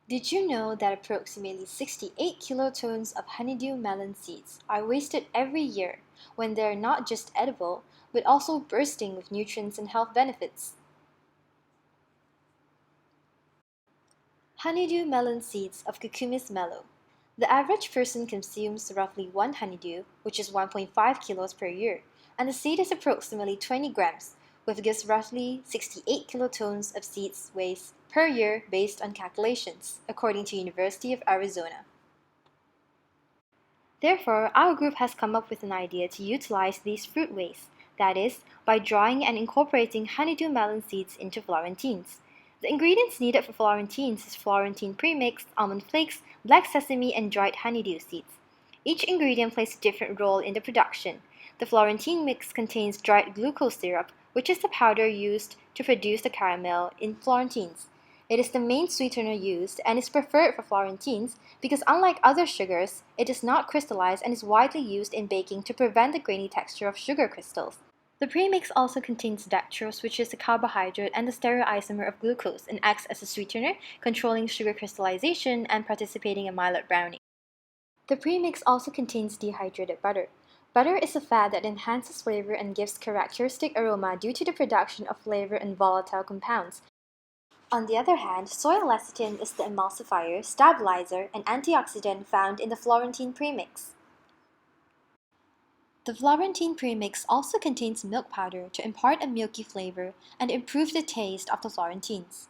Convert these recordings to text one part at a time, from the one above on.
Did you know that approximately 68 kilotons of honeydew melon seeds are wasted every year when they are not just edible, but also bursting with nutrients and health benefits? Honeydew melon seeds of Cucumis mellow. The average person consumes roughly one honeydew, which is 1.5 kilos per year, and the seed is approximately 20 grams, which gives roughly 68 kilotons of seeds waste per year based on calculations, according to University of Arizona. Therefore, our group has come up with an idea to utilize these fruit wastes, that is, by drying and incorporating honeydew melon seeds into Florentines. The ingredients needed for Florentines is Florentine premix, almond flakes, black sesame, and dried honeydew seeds. Each ingredient plays a different role in the production. The Florentine mix contains dried glucose syrup, which is the powder used to produce the caramel in Florentines. It is the main sweetener used and is preferred for Florentines because unlike other sugars, it does not crystallize and is widely used in baking to prevent the grainy texture of sugar crystals. The premix also contains dextrose, which is a carbohydrate and the stereoisomer of glucose, and acts as a sweetener, controlling sugar crystallization and participating in millet browning. The premix also contains dehydrated butter. Butter is a fat that enhances flavor and gives characteristic aroma due to the production of flavor and volatile compounds. On the other hand, soy lecithin is the emulsifier, stabilizer, and antioxidant found in the Florentine premix. The Florentine premix also contains milk powder to impart a milky flavor and improve the taste of the Florentines.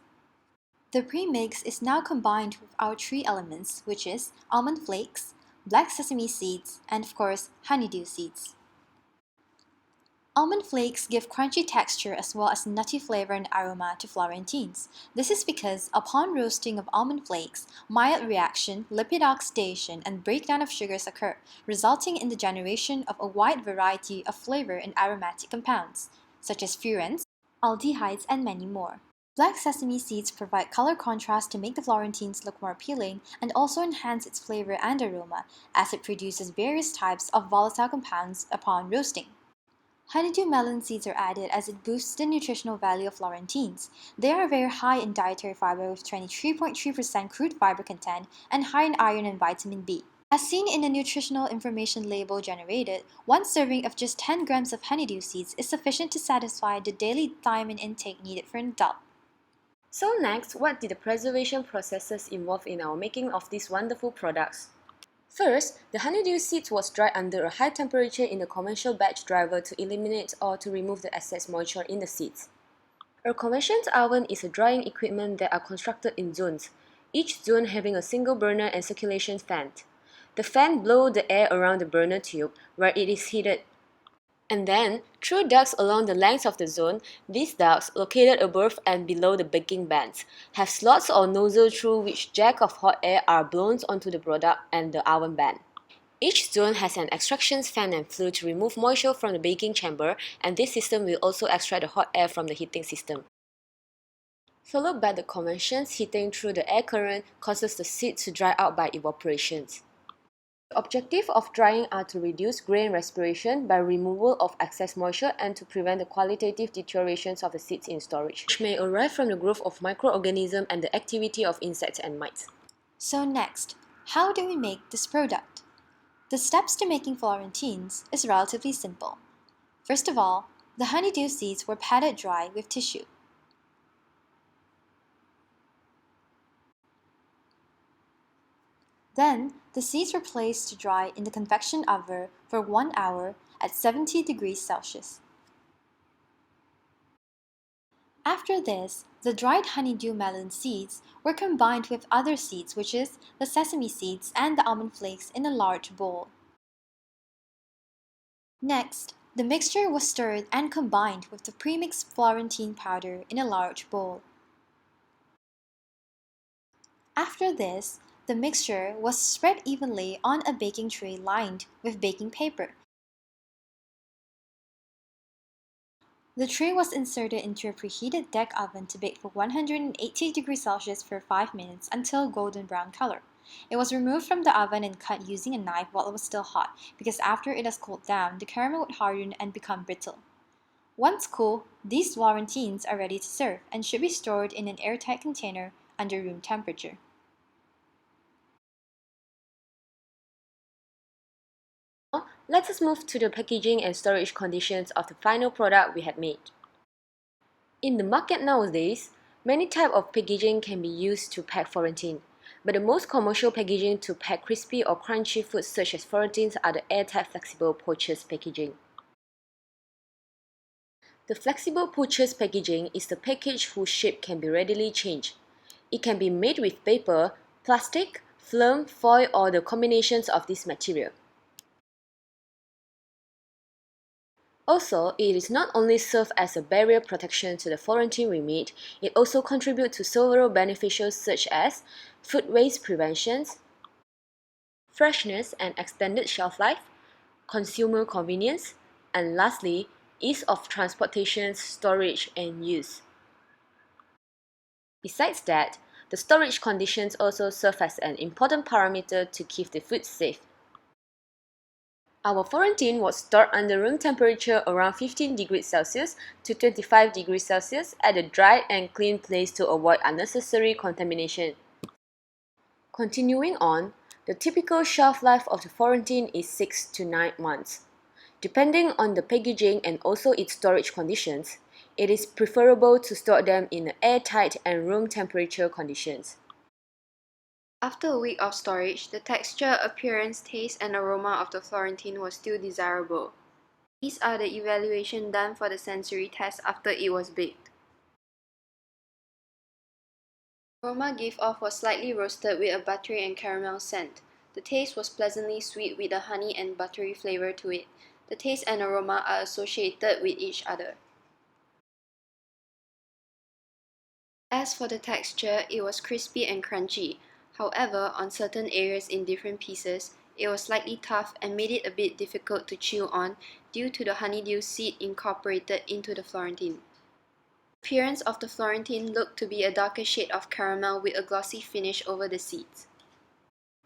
The premix is now combined with our three elements, which is almond flakes, black sesame seeds, and of course, honeydew seeds. Almond flakes give crunchy texture as well as nutty flavor and aroma to Florentines. This is because upon roasting of almond flakes, mild reaction, lipid oxidation, and breakdown of sugars occur, resulting in the generation of a wide variety of flavor and aromatic compounds, such as furans, aldehydes, and many more. Black sesame seeds provide color contrast to make the Florentines look more appealing and also enhance its flavor and aroma, as it produces various types of volatile compounds upon roasting. Honeydew melon seeds are added as it boosts the nutritional value of Florentines. They are very high in dietary fiber with 23.3% crude fiber content and high in iron and vitamin B. As seen in the nutritional information label generated, one serving of just 10 grams of honeydew seeds is sufficient to satisfy the daily thiamine intake needed for an adult. So next, what did the preservation processes involve in our making of these wonderful products? First, the honeydew seeds was dried under a high temperature in the conventional batch dryer to eliminate or to remove the excess moisture in the seeds. A convection oven is a drying equipment that are constructed in zones, each zone having a single burner and circulation fan. The fan blows the air around the burner tube where it is heated. And then, through ducts along the length of the zone, these ducts, located above and below the baking bands, have slots or nozzles through which jets of hot air are blown onto the product and the oven band. Each zone has an extraction fan and flue to remove moisture from the baking chamber, and this system will also extract the hot air from the heating system. Followed by the convections heating through the air current causes the seeds to dry out by evaporation. The objective of drying are to reduce grain respiration by removal of excess moisture and to prevent the qualitative deteriorations of the seeds in storage, which may arise from the growth of microorganisms and the activity of insects and mites. So next, how do we make this product? The steps to making Florentines is relatively simple. First of all, the honeydew seeds were patted dry with tissue. Then, the seeds were placed to dry in the convection oven for 1 hour at 70 degrees Celsius. After this, the dried honeydew melon seeds were combined with other seeds, which is the sesame seeds and the almond flakes, in a large bowl. Next, the mixture was stirred and combined with the premixed Florentine powder in a large bowl. After this, the mixture was spread evenly on a baking tray lined with baking paper. The tray was inserted into a preheated deck oven to bake for 180 degrees Celsius for 5 minutes until golden brown color. It was removed from the oven and cut using a knife while it was still hot, because after it has cooled down, the caramel would harden and become brittle. Once cool, these Florentines are ready to serve and should be stored in an airtight container under room temperature. Let us move to the packaging and storage conditions of the final product we had made. In the market nowadays, many types of packaging can be used to pack Florentine, but the most commercial packaging to pack crispy or crunchy foods such as Florentines are the airtight flexible pouches packaging. The flexible pouches packaging is the package whose shape can be readily changed. It can be made with paper, plastic, film, foil, or the combinations of this material. Also, it is not only serve as a barrier protection to the Florentine we made, it also contributes to several beneficials such as food waste prevention, freshness and extended shelf life, consumer convenience, and lastly, ease of transportation, storage, and use. Besides that, the storage conditions also serve as an important parameter to keep the food safe. Our Florentine was stored under room temperature around 15 degrees Celsius to 25 degrees Celsius at a dry and clean place to avoid unnecessary contamination. Continuing on, the typical shelf life of the Florentine is 6 to 9 months. Depending on the packaging and also its storage conditions, it is preferable to store them in airtight and room temperature conditions. After a week of storage, the texture, appearance, taste, and aroma of the Florentine was still desirable. These are the evaluation done for the sensory test after it was baked. The aroma give off was slightly roasted with a buttery and caramel scent. The taste was pleasantly sweet with a honey and buttery flavor to it. The taste and aroma are associated with each other. As for the texture, it was crispy and crunchy. However, on certain areas in different pieces, it was slightly tough and made it a bit difficult to chew on due to the honeydew seed incorporated into the Florentine. The appearance of the Florentine looked to be a darker shade of caramel with a glossy finish over the seeds.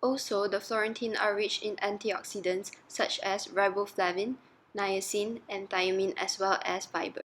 Also, the Florentine are rich in antioxidants such as riboflavin, niacin, and thiamine as well as fiber.